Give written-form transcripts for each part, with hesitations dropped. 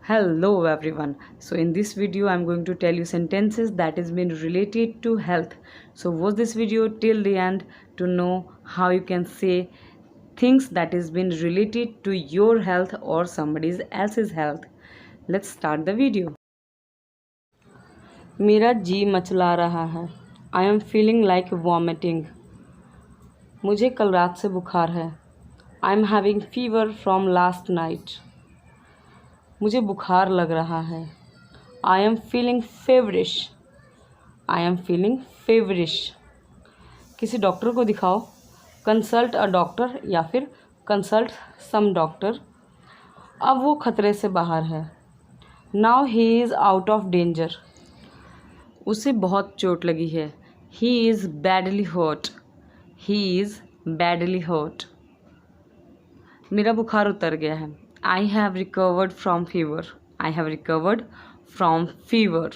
Hello everyone. So in this video I'm going to tell you sentences that is been related to health. So watch this video till the end to know how you can say things that is been related to your health or somebody else's health. Let's start the video. मेरा जी मचला रहा है. I am feeling like vomiting. मुझे कल रात से बुखार है. I am having fever from last night. मुझे बुखार लग रहा है. I am feeling feverish. I am feeling feverish. किसी डॉक्टर को दिखाओ. कंसल्ट अ डॉक्टर या फिर कंसल्ट सम डॉक्टर. अब वो खतरे से बाहर है. Now he is out of danger. उसे बहुत चोट लगी है. He is badly hurt. He is badly hurt. मेरा बुखार उतर गया है. I have recovered from fever. I have recovered from fever.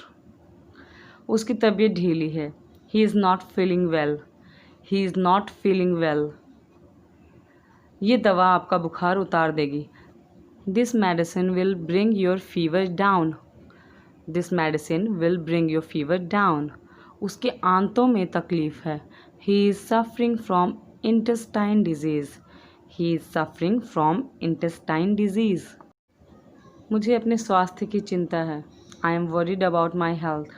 उसकी तबीयत ढीली है. He is not feeling well. He is not feeling well. ये दवा आपका बुखार उतार देगी. This medicine will bring your fever down. This medicine will bring your fever down. उसके आंतों में तकलीफ़ है. He is suffering from intestine disease. He is suffering from intestine disease. मुझे अपने स्वास्थ्य की चिंता है. I am worried about my health.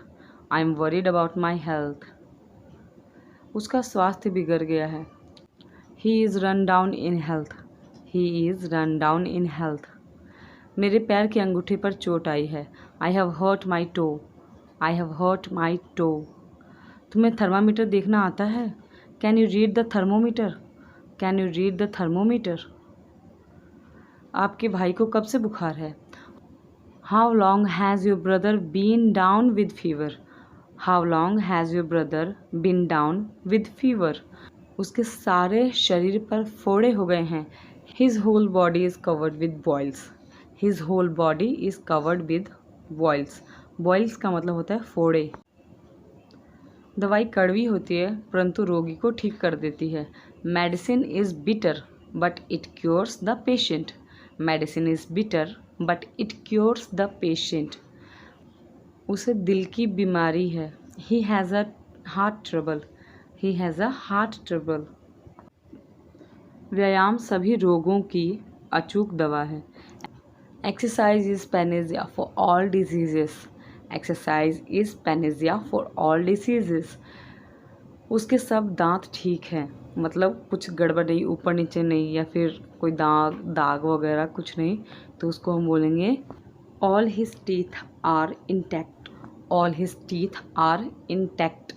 I am worried about my health. उसका स्वास्थ्य बिगड़ गया है. He is run down in health. He is run down in health. मेरे पैर के अंगूठे पर चोट आई है. I have hurt my toe. I have hurt my toe. तुम्हें थर्मामीटर देखना आता है? Can you read the thermometer? Can you read the thermometer. आपके भाई को कब से बुखार है? How long has your brother been down with fever. How long has your brother been down with fever. उसके सारे शरीर पर फोड़े हो गए हैं. His whole body is covered with boils. His whole body is covered with boils. Boils का मतलब होता है फोड़े. दवाई कड़वी होती है परंतु रोगी को ठीक कर देती है. Medicine is bitter but it cures the patient. Medicine is bitter but it cures the patient. उसे दिल की बीमारी है. He has a heart trouble. He has a heart trouble. व्यायाम सभी रोगों की अचूक दवा है. Exercise is panacea for all diseases. Exercise is panacea for all diseases. उसके सब दांत ठीक हैं. मतलब कुछ गड़बड़ नहीं, ऊपर नीचे नहीं या फिर कोई दाग वगैरह कुछ नहीं, तो उसको हम बोलेंगे all his teeth are intact. All his teeth are intact.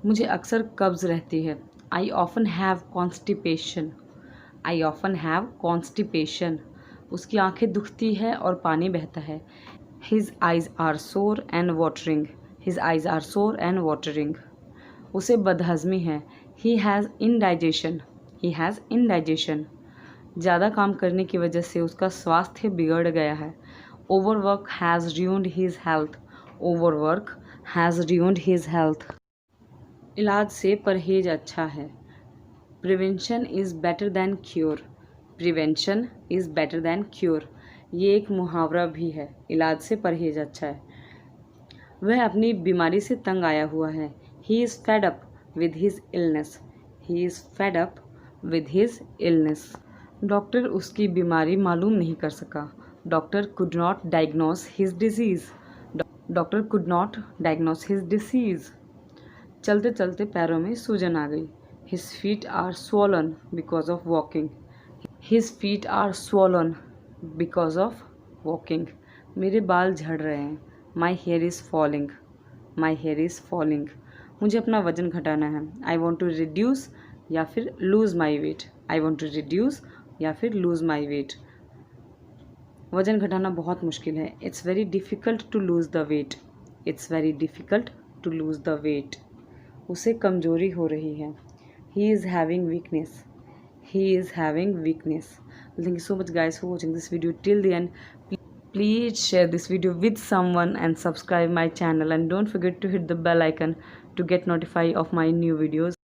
मुझे अक्सर कब्ज़ रहती है. I often have constipation. I often have constipation. उसकी आंखें दुखती है और पानी बहता है. His eyes are sore and watering. His eyes are sore and watering. उसे बदहज़मी है. He has indigestion. He has indigestion. ज़्यादा काम करने की वजह से उसका स्वास्थ्य बिगड़ गया है. Overwork has ruined his health. Overwork has ruined his health. इलाज से परहेज अच्छा है. Prevention is better than cure. Prevention is better than cure. ये एक मुहावरा भी है. इलाज से परहेज अच्छा है. वह अपनी बीमारी से तंग आया हुआ है. He is fed up with his illness. He is fed up with his illness. Doctor उसकी बीमारी मालूम नहीं कर सका. Doctor could not diagnose his disease. Doctor could not diagnose his disease. चलते चलते पैरों में सूजन आ गई. His feet are swollen because of walking. His feet are swollen because of walking. मेरे बाल झड़ रहे हैं. My hair is falling. My hair is falling. मुझे अपना वज़न घटाना है. आई वॉन्ट टू रिड्यूस या फिर lose my weight. I want to reduce या फिर लूज़ माई वेट. वज़न घटाना बहुत मुश्किल है. It's very difficult to lose the weight. It's very difficult to lose the weight. उसे कमज़ोरी हो रही है. He is having weakness. He is having weakness. Thank you so much guys for watching this video till the end. Please share this video with someone and subscribe my channel, and don't forget to hit the bell icon to get notified of my new videos.